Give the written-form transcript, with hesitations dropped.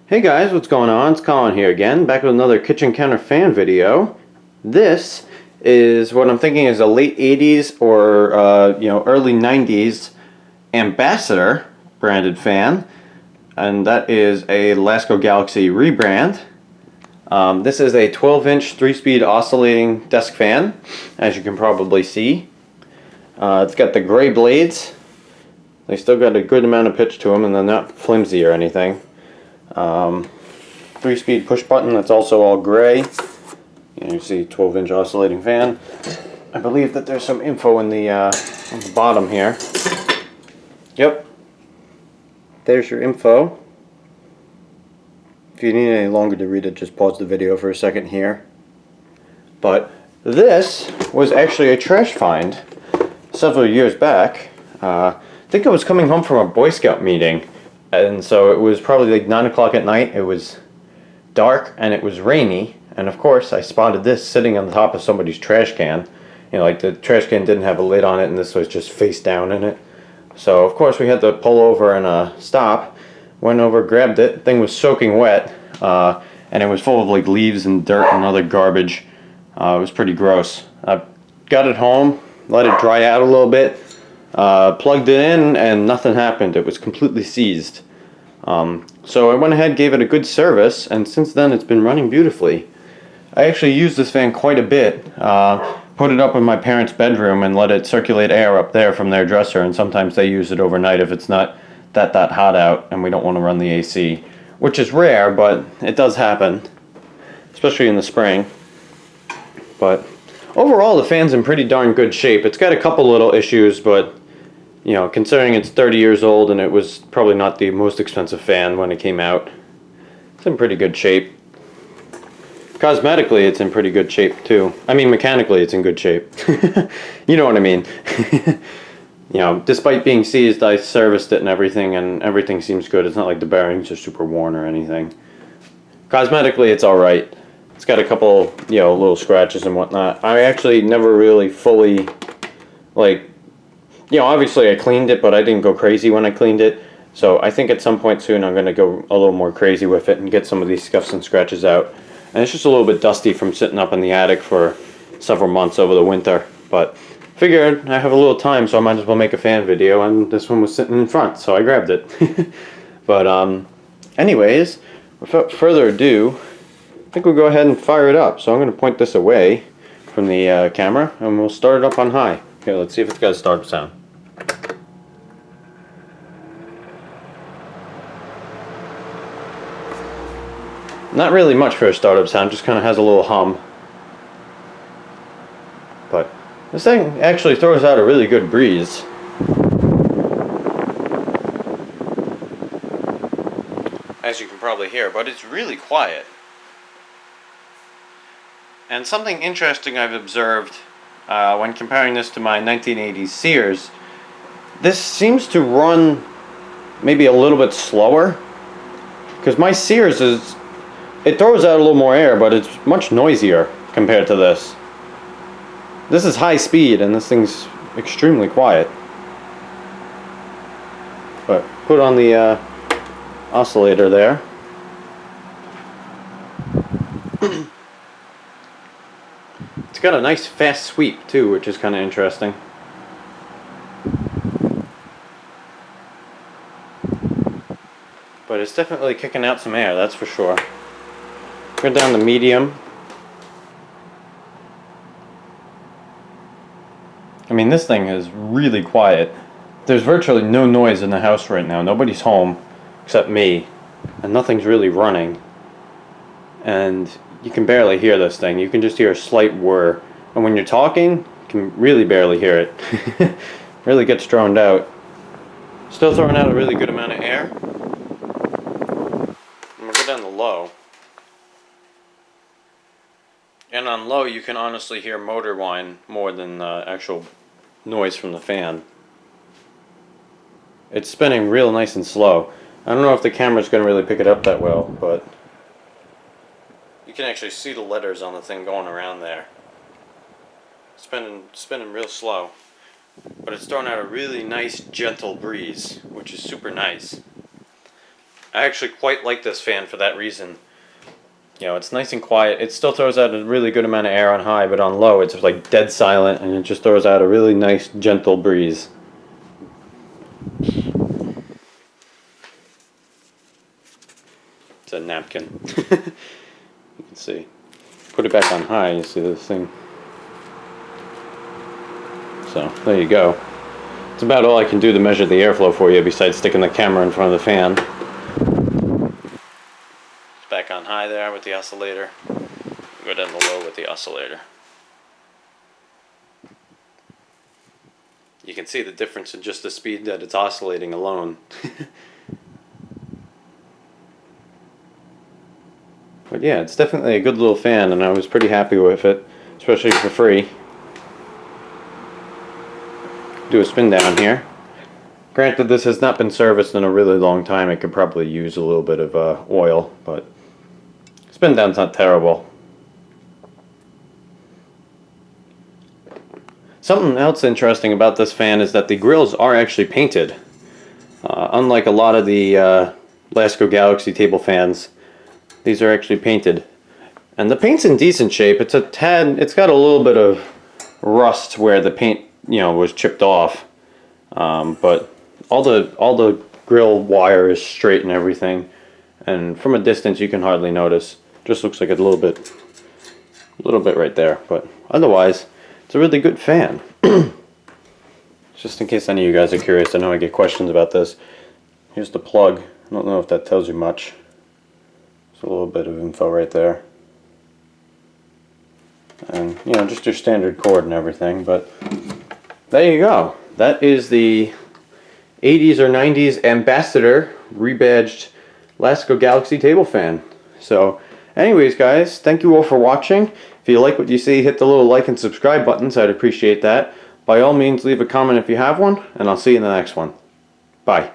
Hey guys, what's going on? It's Colin here again, back with another kitchen counter fan video. This is what I'm thinking is a late 80s or early 90s Ambassador branded fan, and that is a Lasko Galaxy rebrand. This is a 12-inch 3-speed oscillating desk fan, as you can probably see. It's got the gray blades. They still got a good amount of pitch to them, and they're not flimsy or anything. 3-speed push button that's also all gray. You see 12-inch oscillating fan. I believe that there's some info in the on the bottom here. Yep. There's your info. If you need any longer to read it, just pause the video for a second here. But this was actually a trash find several years back. I think I was coming home from a Boy Scout meeting, and so it was probably like 9 o'clock at night. It was dark and it was rainy, and of course I spotted this sitting on the top of somebody's trash can. You know, like the trash can didn't have a lid on it and this was just face down in it. So of course we had to pull over and stop. Went over, grabbed it. The thing was soaking wet, and it was full of like leaves and dirt and other garbage. It was pretty gross. I got it home, let it dry out a little bit, plugged it in, and nothing happened. It was completely seized. So I went ahead, gave it a good service, and since then it's been running beautifully. I actually used this fan quite a bit. Put it up in my parents' bedroom and let it circulate air up there from their dresser, and sometimes they use it overnight if it's not that hot out and we don't want to run the AC, which is rare, but it does happen, especially in the spring. But overall the fan's in pretty darn good shape. It's got a couple little issues, but you know, considering it's 30 years old and it was probably not the most expensive fan when it came out, it's in pretty good shape. Cosmetically, it's in pretty good shape too. I mean, mechanically, it's in good shape. You know what I mean. You know, despite being seized, I serviced it and everything seems good. It's not like the bearings are super worn or anything. Cosmetically, it's alright. It's got a couple, you know, little scratches and whatnot. I actually never really fully, like, you know, obviously I cleaned it, but I didn't go crazy when I cleaned it. So I think at some point soon I'm going to go a little more crazy with it and get some of these scuffs and scratches out. And it's just a little bit dusty from sitting up in the attic for several months over the winter. But figured I have a little time, so I might as well make a fan video, and this one was sitting in front, so I grabbed it. But anyways, without further ado, I think we'll go ahead and fire it up. So I'm going to point this away from the camera, and we'll start it up on high. Here, let's see if it's got a startup sound. Not really much for a startup sound, just kind of has a little hum. But this thing actually throws out a really good breeze. As you can probably hear, but it's really quiet. And something interesting I've observed when comparing this to my 1980s Sears, this seems to run maybe a little bit slower. Because my Sears it throws out a little more air, but it's much noisier compared to this. This is high speed and this thing's extremely quiet. But put on the oscillator there. It's got a nice fast sweep too, which is kind of interesting. But it's definitely kicking out some air, that's for sure. Go down to medium. I mean, this thing is really quiet. There's virtually no noise in the house right now. Nobody's home except me, and nothing's really running. And you can barely hear this thing. You can just hear a slight whir. And when you're talking, you can really barely hear it. Really gets drowned out. Still throwing out a really good amount of air. I'm going to go down to low. And on low, you can honestly hear motor whine more than actual noise from the fan. It's spinning real nice and slow. I don't know if the camera's going to really pick it up that well, but you can actually see the letters on the thing going around there. Spinning real slow. But it's throwing out a really nice, gentle breeze, which is super nice. I actually quite like this fan for that reason. You know, it's nice and quiet. It still throws out a really good amount of air on high, but on low it's like dead silent, and it just throws out a really nice gentle breeze. It's a napkin. You can see. Put it back on high, you see this thing. So, there you go. It's about all I can do to measure the airflow for you besides sticking the camera in front of the fan. It's back on high there with the oscillator. Go down the low with the oscillator. You can see the difference in just the speed that it's oscillating alone. But yeah, it's definitely a good little fan, and I was pretty happy with it, especially for free. Do a spin down here. Granted, this has not been serviced in a really long time. It could probably use a little bit of oil, but spin down's not terrible. Something else interesting about this fan is that the grills are actually painted. Unlike a lot of the Lasko Galaxy table fans, these are actually painted. And the paint's in decent shape. It's got a little bit of rust where the paint, you know, was chipped off. But all the grill wire is straight and everything. And from a distance you can hardly notice. Just looks like a little bit right there. But otherwise, it's a really good fan. Just in case any of you guys are curious, I know I get questions about this. Here's the plug. I don't know if that tells you much. A little bit of info right there, and you know, just your standard cord and everything. But there you go. That is the 80s or 90s Ambassador rebadged Lasko Galaxy table fan. So anyways guys, thank you all for watching. If you like what you see, hit the little like and subscribe buttons. I'd appreciate that. By all means, leave a comment if you have one, and I'll see you in the next one. Bye.